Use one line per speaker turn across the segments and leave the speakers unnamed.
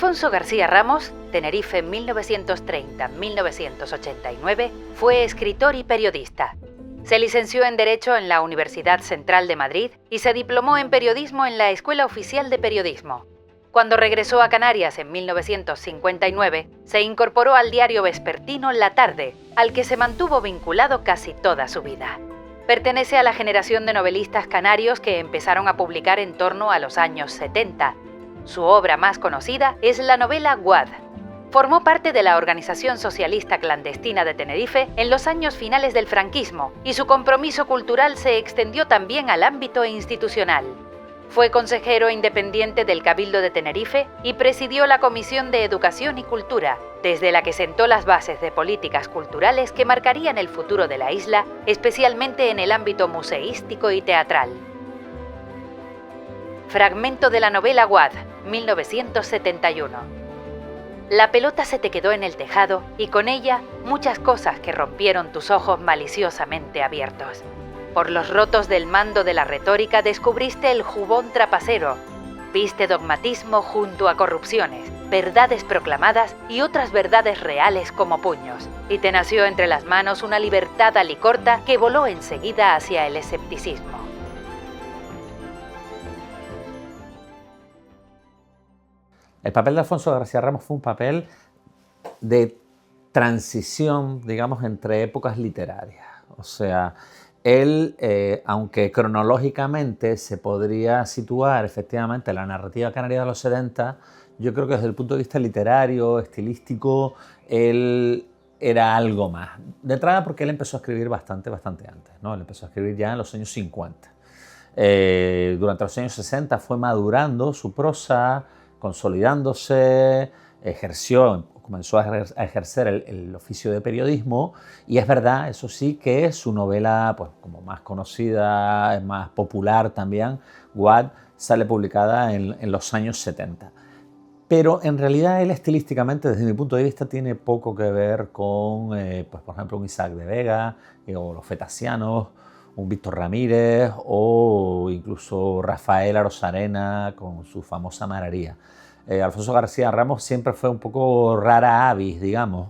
Alfonso García Ramos, Tenerife 1930-1989, fue escritor y periodista. Se licenció en Derecho en la Universidad Central de Madrid y se diplomó en Periodismo en la Escuela Oficial de Periodismo. Cuando regresó a Canarias en 1959, se incorporó al diario vespertino La Tarde, al que se mantuvo vinculado casi toda su vida. Pertenece a la generación de novelistas canarios que empezaron a publicar en torno a los años 70. Su obra más conocida es la novela Guad. Formó parte de la Organización Socialista Clandestina de Tenerife en los años finales del franquismo y su compromiso cultural se extendió también al ámbito institucional. Fue consejero independiente del Cabildo de Tenerife y presidió la Comisión de Educación y Cultura, desde la que sentó las bases de políticas culturales que marcarían el futuro de la isla, especialmente en el ámbito museístico y teatral. Fragmento de la novela Guad, 1971. La pelota se te quedó en el tejado y con ella muchas cosas que rompieron tus ojos maliciosamente abiertos. Por los rotos del mando de la retórica descubriste el jubón trapacero. Viste dogmatismo junto a corrupciones, verdades proclamadas y otras verdades reales como puños. Y te nació entre las manos una libertad alicorta que voló enseguida hacia el escepticismo.
El papel de Alfonso García Ramos fue un papel de transición, digamos, entre épocas literarias. O sea, él, aunque cronológicamente se podría situar efectivamente en la narrativa canaria de los 70, yo creo que desde el punto de vista literario, estilístico, él era algo más. De entrada porque él empezó a escribir bastante antes, ¿no? Él empezó a escribir ya en los años 50. Durante los años 60 fue madurando su prosa, consolidándose, comenzó a ejercer el oficio de periodismo y es verdad, eso sí, que su novela, pues como más conocida, es más popular también, Guad, sale publicada en los años 70. Pero en realidad él estilísticamente, desde mi punto de vista, tiene poco que ver con, pues, por ejemplo, un Isaac de Vega o los Fetasianos, un Víctor Ramírez o incluso Rafael Arozarena con su famosa Mararía. Alfonso García Ramos siempre fue un poco rara avis, digamos.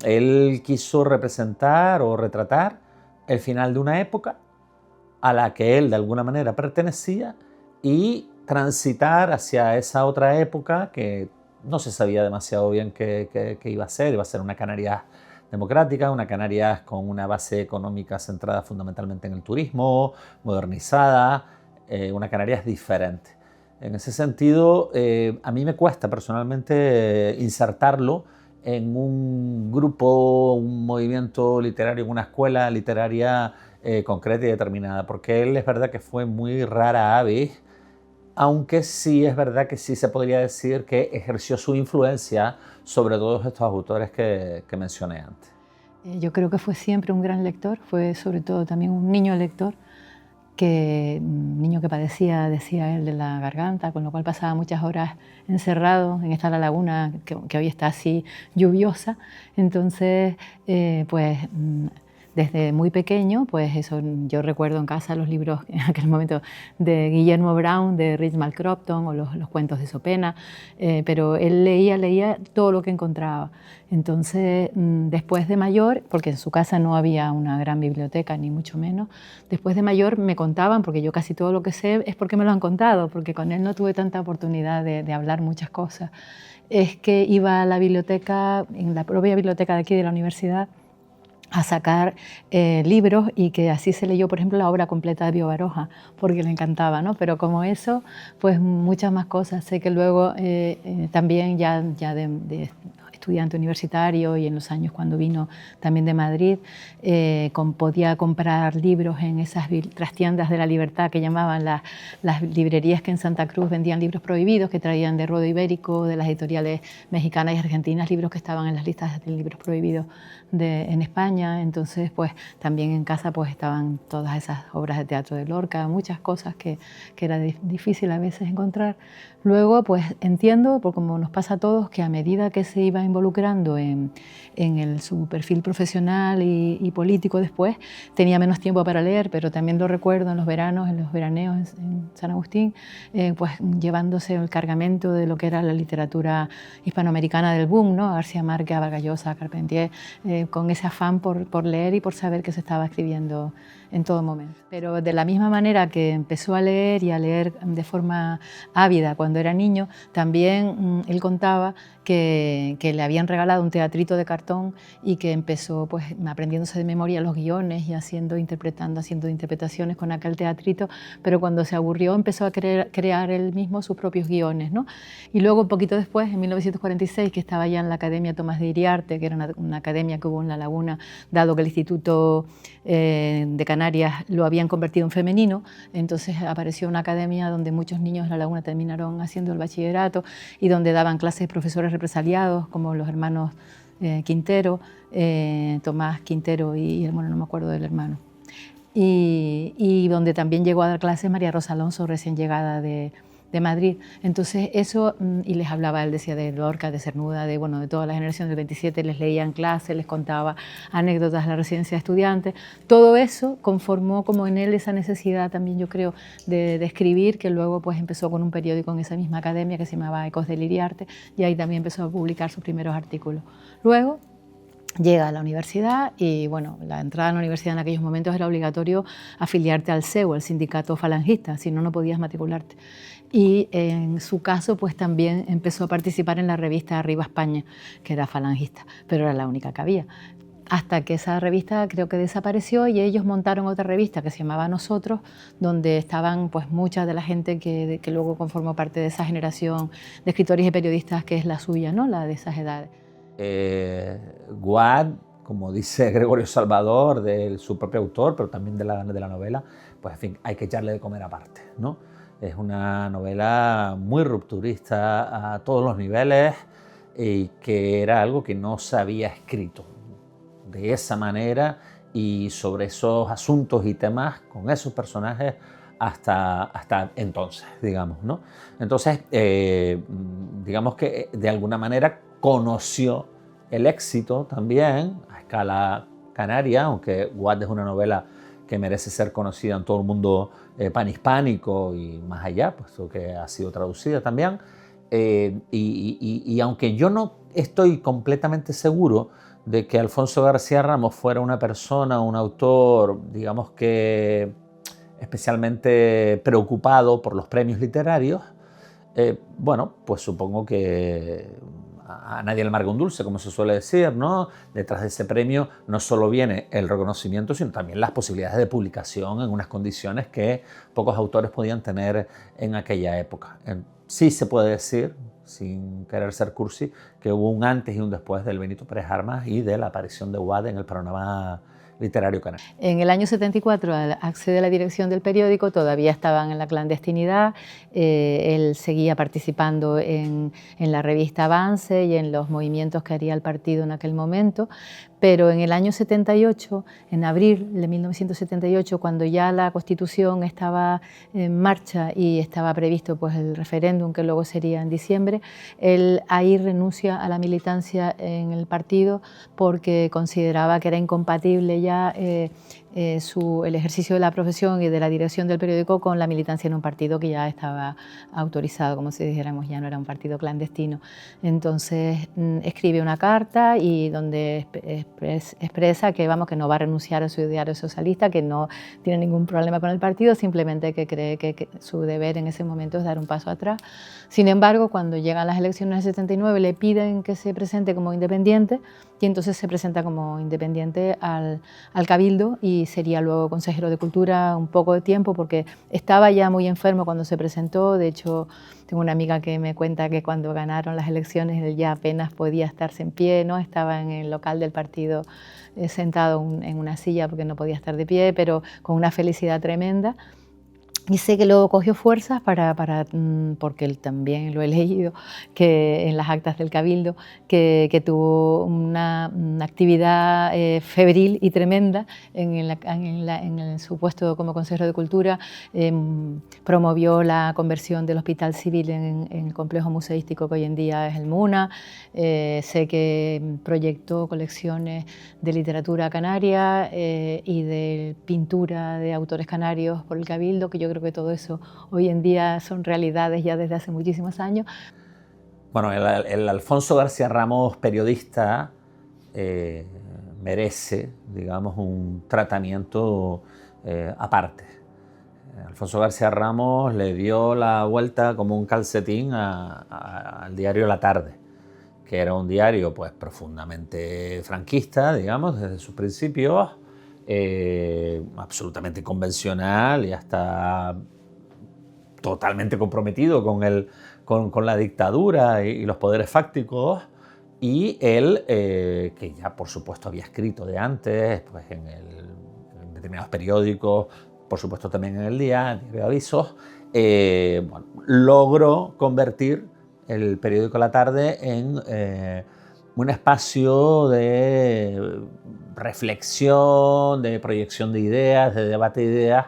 Él quiso representar o retratar el final de una época a la que él de alguna manera pertenecía y transitar hacia esa otra época que no se sabía demasiado bien qué iba a ser. Iba a ser una Canarias democrática, una Canarias con una base económica centrada fundamentalmente en el turismo, modernizada, una Canarias diferente. En ese sentido, a mí me cuesta personalmente insertarlo en un grupo, un movimiento literario, en una escuela literaria concreta y determinada, porque él es verdad que fue muy rara avis, aunque sí es verdad que sí se podría decir que ejerció su influencia sobre todos estos autores que mencioné antes.
Yo creo que fue siempre un gran lector, fue sobre todo también un niño lector, un niño que padecía, decía él, de la garganta, con lo cual pasaba muchas horas encerrado en esta laguna que hoy está así lluviosa. Entonces, desde muy pequeño, pues eso, yo recuerdo en casa los libros en aquel momento de Guillermo Brown, de Richmal Crompton o los cuentos de Sopena, pero él leía todo lo que encontraba. Entonces, después de mayor, porque en su casa no había una gran biblioteca, ni mucho menos, después de mayor me contaban, porque yo casi todo lo que sé es porque me lo han contado, porque con él no tuve tanta oportunidad de hablar muchas cosas, es que iba a la biblioteca, en la propia biblioteca de aquí de la universidad, a sacar libros y que así se leyó, por ejemplo, la obra completa de Pío Baroja, porque le encantaba, ¿no? Pero como eso, pues muchas más cosas. Sé que luego también ya de estudiante universitario y en los años cuando vino también de Madrid, podía comprar libros en esas trastiendas de la libertad que llamaban las librerías que en Santa Cruz vendían libros prohibidos, que traían de Rodo Ibérico, de las editoriales mexicanas y argentinas, libros que estaban en las listas de libros prohibidos en España. Entonces, pues también en casa pues estaban todas esas obras de teatro de Lorca, muchas cosas que era difícil a veces encontrar. Luego, pues entiendo, por como nos pasa a todos, que a medida que se iba involucrando en su perfil profesional y político después, tenía menos tiempo para leer, pero también lo recuerdo en los veranos, en los veraneos en San Agustín, pues llevándose el cargamento de lo que era la literatura hispanoamericana del boom, ¿no? García Márquez, Vargas Llosa, Carpentier, con ese afán por leer y por saber que se estaba escribiendo en todo momento. Pero de la misma manera que empezó a leer y a leer de forma ávida cuando era niño, también él contaba que le habían regalado un teatrito de cartón y que empezó pues aprendiéndose de memoria los guiones y haciendo interpretaciones con aquel teatrito, pero cuando se aburrió empezó a crear él mismo sus propios guiones, ¿no? Y luego, un poquito después, en 1946, que estaba ya en la Academia Tomás de Iriarte, que era una academia que hubo en La Laguna, dado que el Instituto de Canarias lo habían convertido en femenino, entonces apareció una academia donde muchos niños de La Laguna terminaron haciendo el bachillerato y donde daban clases profesores represaliados como los hermanos Quintero, Tomás Quintero y bueno, no me acuerdo del hermano. Y donde también llegó a dar clases María Rosa Alonso, recién llegada de Madrid. Entonces eso, y les hablaba, él decía de Lorca, de Cernuda, de toda la generación del 27, les leía en clase, les contaba anécdotas de la residencia de estudiantes. Todo eso conformó como en él esa necesidad también, yo creo, de escribir, que luego pues empezó con un periódico en esa misma academia que se llamaba Ecos del Iriarte, y ahí también empezó a publicar sus primeros artículos. Luego llega a la universidad y bueno, la entrada a la universidad en aquellos momentos era obligatorio afiliarte al CEU, el sindicato falangista, si no, no podías matricularte. Y en su caso pues también empezó a participar en la revista Arriba España, que era falangista, pero era la única que había. Hasta que esa revista creo que desapareció y ellos montaron otra revista que se llamaba Nosotros, donde estaban pues mucha de la gente que luego conformó parte de esa generación de escritores y periodistas que es la suya, ¿no? La de esas edades.
Guad, como dice Gregorio Salvador, de su propio autor, pero también de la novela, pues en fin, hay que echarle de comer aparte, ¿no? Es una novela muy rupturista a todos los niveles y que era algo que no se había escrito de esa manera y sobre esos asuntos y temas con esos personajes hasta entonces, digamos, ¿no? Entonces, digamos que de alguna manera conoció el éxito también a escala canaria, aunque Guad es una novela que merece ser conocida en todo el mundo panhispánico y más allá, puesto que ha sido traducida también. Y aunque yo no estoy completamente seguro de que Alfonso García Ramos fuera una persona, un autor, digamos que especialmente preocupado por los premios literarios, bueno, pues supongo que a nadie le amarga un dulce, como se suele decir, ¿no? Detrás de ese premio no solo viene el reconocimiento, sino también las posibilidades de publicación en unas condiciones que pocos autores podían tener en aquella época. Sí se puede decir, sin querer ser cursi, que hubo un antes y un después del Benito Pérez Armas y de la aparición de Guad en el panorama literario canario.
En el año 74 accede a la dirección del periódico, todavía estaban en la clandestinidad, él seguía participando en la revista Avance y en los movimientos que haría el partido en aquel momento, pero en el año 78, en abril de 1978, cuando ya la Constitución estaba en marcha y estaba previsto pues, el referéndum, que luego sería en diciembre, él ahí renuncia a la militancia en el partido porque consideraba que era incompatible ya el ejercicio de la profesión y de la dirección del periódico con la militancia en un partido que ya estaba autorizado, como si dijéramos, ya no era un partido clandestino. Entonces escribe una carta y donde expresa que, vamos, que no va a renunciar a su ideario socialista, que no tiene ningún problema con el partido, simplemente que cree que su deber en ese momento es dar un paso atrás. Sin embargo, cuando llegan las elecciones del 79 le piden que se presente como independiente y entonces se presenta como independiente al Cabildo y sería luego consejero de Cultura un poco de tiempo porque estaba ya muy enfermo cuando se presentó. De hecho, tengo una amiga que me cuenta que cuando ganaron las elecciones él ya apenas podía estarse en pie, ¿no? Estaba en el local del partido sentado en una silla porque no podía estar de pie, pero con una felicidad tremenda. Y sé que luego cogió fuerzas porque él también lo he leído, que en las actas del Cabildo, que tuvo una actividad febril y tremenda en su puesto como consejero de Cultura. Promovió la conversión del Hospital Civil en el complejo museístico que hoy en día es el MUNA. Sé que proyectó colecciones de literatura canaria y de pintura de autores canarios por el Cabildo, que yo creo que todo eso hoy en día son realidades ya desde hace muchísimos años.
Bueno, el Alfonso García Ramos periodista merece, digamos, un tratamiento aparte. Alfonso García Ramos le dio la vuelta como un calcetín al diario La Tarde, que era un diario pues profundamente franquista, digamos, desde sus principios, absolutamente convencional y hasta totalmente comprometido con la dictadura y los poderes fácticos. Y él, que ya por supuesto había escrito de antes, pues en determinados periódicos, por supuesto también en el Diario de Avisos, bueno, logró convertir el periódico La Tarde en un espacio de reflexión, de proyección de ideas, de debate de ideas,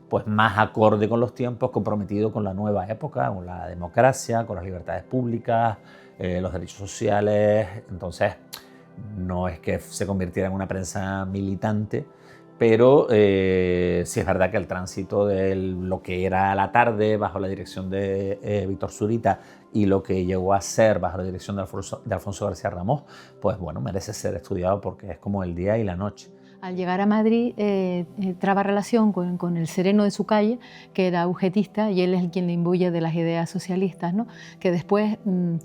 pues más acorde con los tiempos, comprometido con la nueva época, con la democracia, con las libertades públicas, los derechos sociales. Entonces, no es que se convirtiera en una prensa militante, pero sí es verdad que el tránsito de lo que era La Tarde bajo la dirección de Víctor Zurita y lo que llegó a ser bajo la dirección de Alfonso García Ramos, pues bueno, merece ser estudiado porque es como el día y la noche.
Al llegar a Madrid traba relación con el sereno de su calle, que era ugetista, y él es quien le imbuye de las ideas socialistas, ¿no? Que después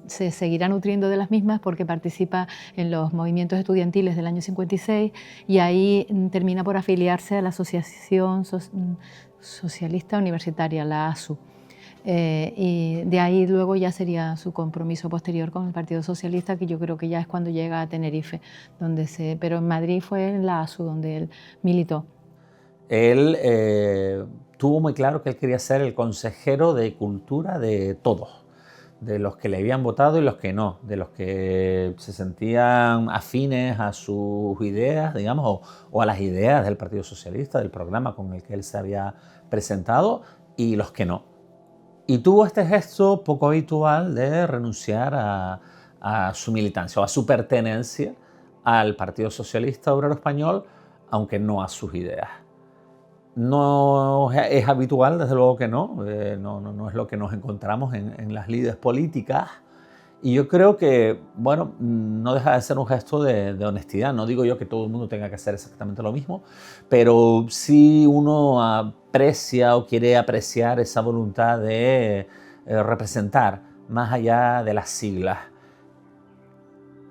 se seguirá nutriendo de las mismas porque participa en los movimientos estudiantiles del año 56 y ahí termina por afiliarse a la Asociación Socialista Universitaria, la ASU. Y de ahí luego ya sería su compromiso posterior con el Partido Socialista, que yo creo que ya es cuando llega a Tenerife, pero en Madrid fue en la ASU donde él militó.
Él tuvo muy claro que él quería ser el consejero de cultura de todos, de los que le habían votado y los que no, de los que se sentían afines a sus ideas, digamos, o a las ideas del Partido Socialista, del programa con el que él se había presentado, y los que no. Y tuvo este gesto poco habitual de renunciar a su militancia o a su pertenencia al Partido Socialista Obrero Español, aunque no a sus ideas. No es habitual, desde luego que no, no es lo que nos encontramos en las lides políticas. Y yo creo que, bueno, no deja de ser un gesto de honestidad. No digo yo que todo el mundo tenga que hacer exactamente lo mismo, pero sí uno aprecia o quiere apreciar esa voluntad de representar más allá de las siglas.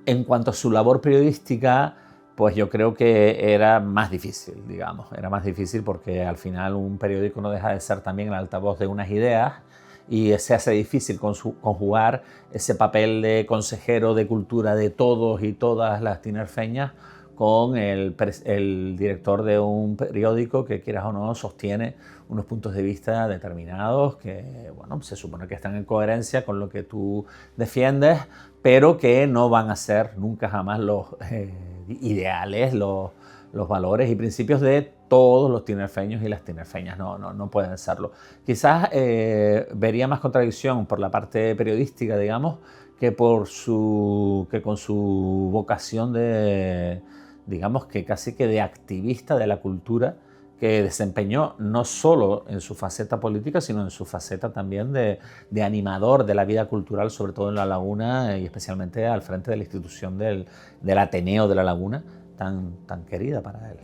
En cuanto a su labor periodística, pues yo creo que era más difícil, digamos. Era más difícil porque al final un periódico no deja de ser también el altavoz de unas ideas, y se hace difícil conjugar ese papel de consejero de cultura de todos y todas las tinerfeñas con el director de un periódico que, quieras o no, sostiene unos puntos de vista determinados que, bueno, se supone que están en coherencia con lo que tú defiendes, pero que no van a ser nunca jamás los ideales, los valores y principios de todos los tinerfeños y las tinerfeñas. No pueden serlo. Quizás vería más contradicción por la parte periodística, digamos, que con su vocación de, digamos, que casi que de activista de la cultura, que desempeñó no solo en su faceta política, sino en su faceta también de animador de la vida cultural, sobre todo en La Laguna y especialmente al frente de la institución del Ateneo de La Laguna, tan querida para él.